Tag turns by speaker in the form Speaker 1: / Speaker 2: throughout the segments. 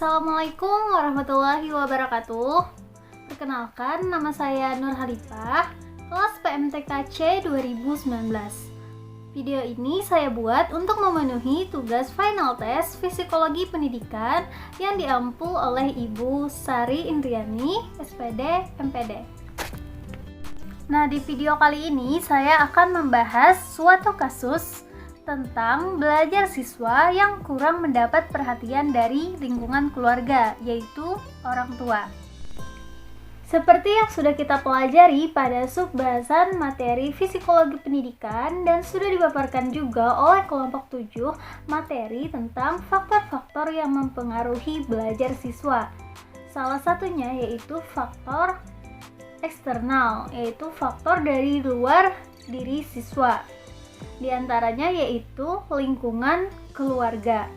Speaker 1: Assalamualaikum warahmatullahi wabarakatuh. Perkenalkan, nama saya Nur Halifah, kelas PMTKC 2019. Video ini saya buat untuk memenuhi tugas final test Psikologi Pendidikan yang diampu oleh Ibu Sari Indriani, SPD, MPD. Nah, di video kali ini saya akan membahas suatu kasus tentang belajar siswa yang kurang mendapat perhatian dari lingkungan keluarga, yaitu orang tua. Seperti yang sudah kita pelajari pada subbahasan materi Psikologi Pendidikan dan sudah dipaparkan juga oleh kelompok 7 materi tentang faktor-faktor yang mempengaruhi belajar siswa. Salah satunya yaitu faktor eksternal, yaitu faktor dari luar diri siswa. Di antaranya yaitu lingkungan keluarga.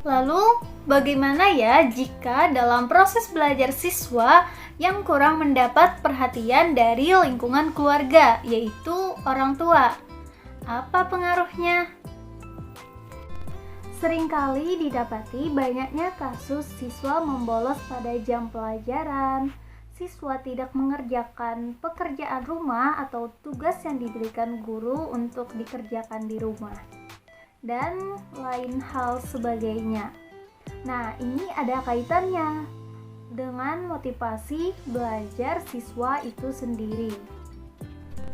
Speaker 1: Lalu, bagaimana ya jika dalam proses belajar siswa yang kurang mendapat perhatian dari lingkungan keluarga, yaitu orang tua? Apa pengaruhnya? Seringkali didapati banyaknya kasus siswa membolos pada jam pelajaran, siswa tidak mengerjakan pekerjaan rumah atau tugas yang diberikan guru untuk dikerjakan di rumah, dan lain hal sebagainya. Nah, ini ada kaitannya dengan motivasi belajar siswa itu sendiri.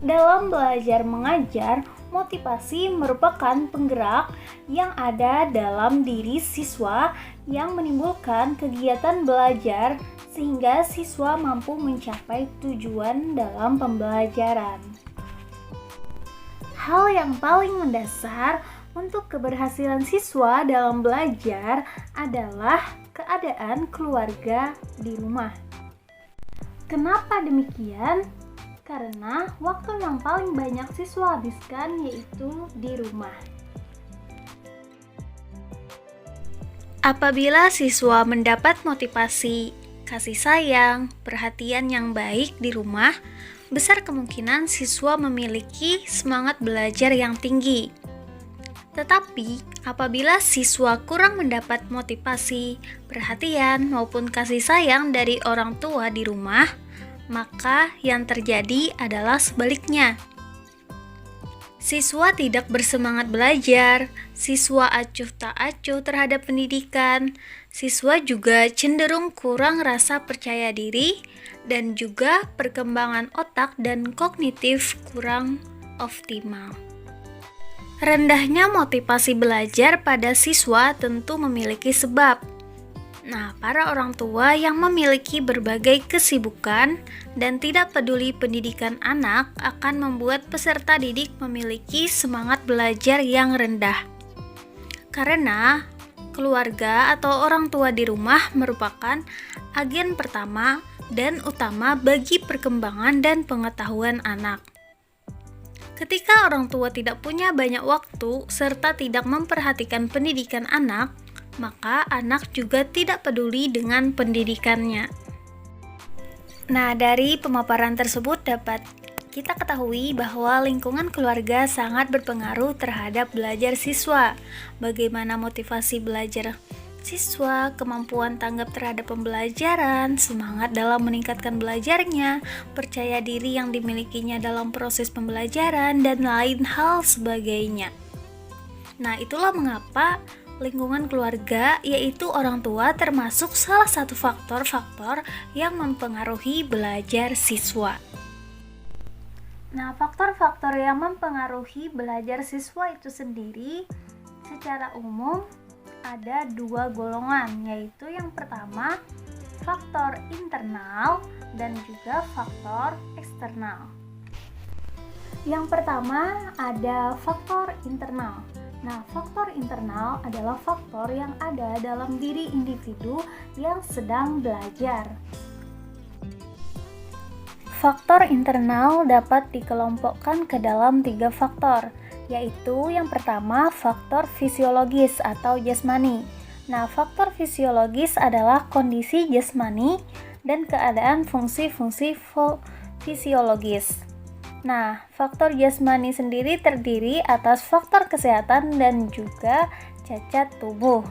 Speaker 1: Dalam belajar mengajar, motivasi merupakan penggerak yang ada dalam diri siswa yang menimbulkan kegiatan belajar sehingga siswa mampu mencapai tujuan dalam pembelajaran. Hal yang paling mendasar untuk keberhasilan siswa dalam belajar adalah keadaan keluarga di rumah. Kenapa demikian? Karena waktu yang paling banyak siswa habiskan yaitu di rumah. Apabila siswa mendapat motivasi, kasih sayang, perhatian yang baik di rumah, besar kemungkinan siswa memiliki semangat belajar yang tinggi. Tetapi, apabila siswa kurang mendapat motivasi, perhatian, maupun kasih sayang dari orang tua di rumah, maka yang terjadi adalah sebaliknya. Siswa tidak bersemangat belajar, siswa acuh tak acuh terhadap pendidikan, siswa juga cenderung kurang rasa percaya diri, dan juga perkembangan otak dan kognitif kurang optimal. Rendahnya motivasi belajar pada siswa tentu memiliki sebab. Nah, para orang tua yang memiliki berbagai kesibukan dan tidak peduli pendidikan anak akan membuat peserta didik memiliki semangat belajar yang rendah. Karena keluarga atau orang tua di rumah merupakan agen pertama dan utama bagi perkembangan dan pengetahuan anak. Ketika orang tua tidak punya banyak waktu serta tidak memperhatikan pendidikan anak, maka anak juga tidak peduli dengan pendidikannya. Nah, dari pemaparan tersebut dapat kita ketahui bahwa lingkungan keluarga sangat berpengaruh terhadap belajar siswa. Bagaimana motivasi belajar siswa, kemampuan tanggap terhadap pembelajaran, semangat dalam meningkatkan belajarnya, percaya diri yang dimilikinya dalam proses pembelajaran, dan lain hal sebagainya. Nah, itulah mengapa lingkungan keluarga, yaitu orang tua, termasuk salah satu faktor-faktor yang mempengaruhi belajar siswa. Nah, faktor-faktor yang mempengaruhi belajar siswa itu sendiri secara umum ada dua golongan, yaitu yang pertama faktor internal dan juga faktor eksternal. Yang pertama ada faktor internal. Nah, faktor internal adalah faktor yang ada dalam diri individu yang sedang belajar. Faktor internal dapat dikelompokkan ke dalam 3 faktor, yaitu yang pertama faktor fisiologis atau jasmani. Nah, faktor fisiologis adalah kondisi jasmani dan keadaan fungsi-fungsi fisiologis. Nah, faktor jasmani sendiri terdiri atas faktor kesehatan dan juga cacat tubuh.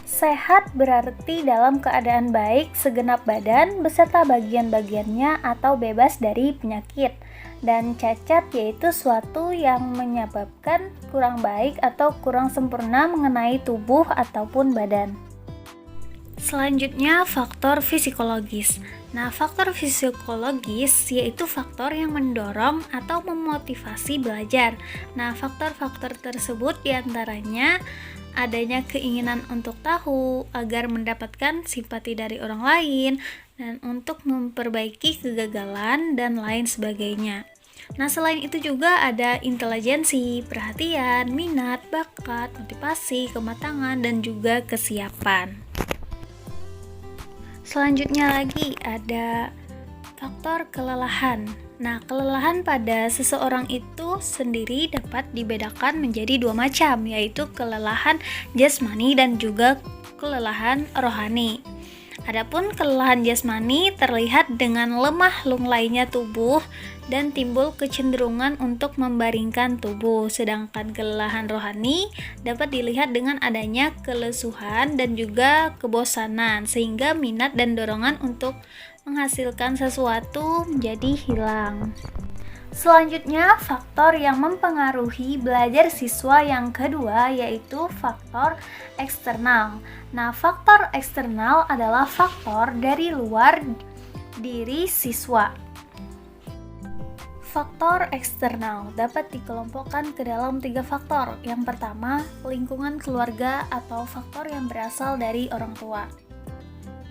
Speaker 1: Sehat berarti dalam keadaan baik segenap badan beserta bagian-bagiannya atau bebas dari penyakit. Dan cacat yaitu suatu yang menyebabkan kurang baik atau kurang sempurna mengenai tubuh ataupun badan. Selanjutnya, faktor psikologis. Nah, faktor psikologis yaitu faktor yang mendorong atau memotivasi belajar. Nah, faktor-faktor tersebut diantaranya adanya keinginan untuk tahu agar mendapatkan simpati dari orang lain dan untuk memperbaiki kegagalan dan lain sebagainya. Nah, selain itu juga ada intelijensi, perhatian, minat, bakat, motivasi, kematangan, dan juga kesiapan. Selanjutnya lagi ada faktor kelelahan. Nah, kelelahan pada seseorang itu sendiri dapat dibedakan menjadi dua macam, yaitu kelelahan jasmani dan juga kelelahan rohani. Adapun kelelahan jasmani terlihat dengan lemah lunglainya tubuh dan timbul kecenderungan untuk membaringkan tubuh, sedangkan kelelahan rohani dapat dilihat dengan adanya kelesuhan dan juga kebosanan, sehingga minat dan dorongan untuk menghasilkan sesuatu menjadi hilang. Selanjutnya, faktor yang mempengaruhi belajar siswa yang kedua yaitu faktor eksternal. Nah, faktor eksternal adalah faktor dari luar diri siswa. Faktor eksternal dapat dikelompokkan ke dalam 3 faktor. Yang pertama, lingkungan keluarga atau faktor yang berasal dari orang tua.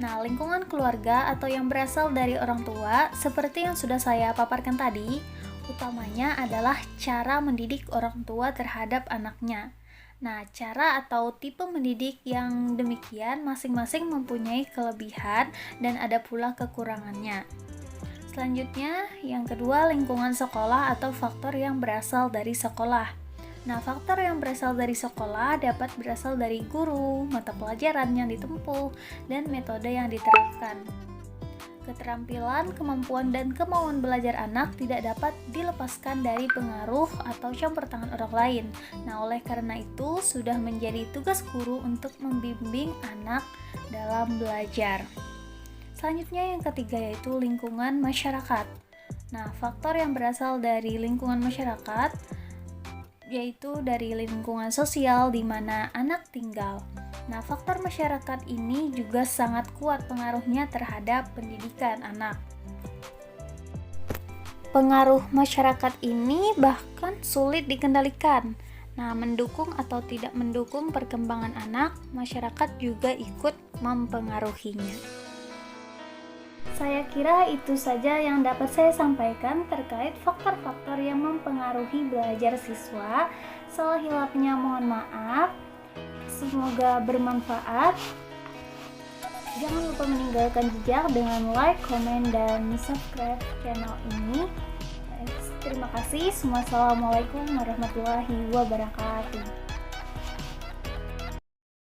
Speaker 1: Nah, lingkungan keluarga atau yang berasal dari orang tua, seperti yang sudah saya paparkan tadi, utamanya adalah cara mendidik orang tua terhadap anaknya. Nah, cara atau tipe mendidik yang demikian masing-masing mempunyai kelebihan dan ada pula kekurangannya. Selanjutnya, yang kedua, lingkungan sekolah atau faktor yang berasal dari sekolah. Nah, faktor yang berasal dari sekolah dapat berasal dari guru, mata pelajaran yang ditempuh, dan metode yang diterapkan. Keterampilan, kemampuan, dan kemauan belajar anak tidak dapat dilepaskan dari pengaruh atau campur tangan orang lain. Nah, oleh karena itu, sudah menjadi tugas guru untuk membimbing anak dalam belajar. Selanjutnya yang ketiga yaitu lingkungan masyarakat. Nah, faktor yang berasal dari lingkungan masyarakat yaitu dari lingkungan sosial di mana anak tinggal. Nah, faktor masyarakat ini juga sangat kuat pengaruhnya terhadap pendidikan anak. Pengaruh masyarakat ini bahkan sulit dikendalikan. Nah, mendukung atau tidak mendukung perkembangan anak, masyarakat juga ikut mempengaruhinya. Saya kira itu saja yang dapat saya sampaikan terkait faktor-faktor yang mempengaruhi belajar siswa. Salah hilapnya mohon maaf. Semoga bermanfaat. Jangan lupa meninggalkan jejak dengan like, komen, dan subscribe channel ini. Terima kasih. Wassalamualaikum warahmatullahi wabarakatuh.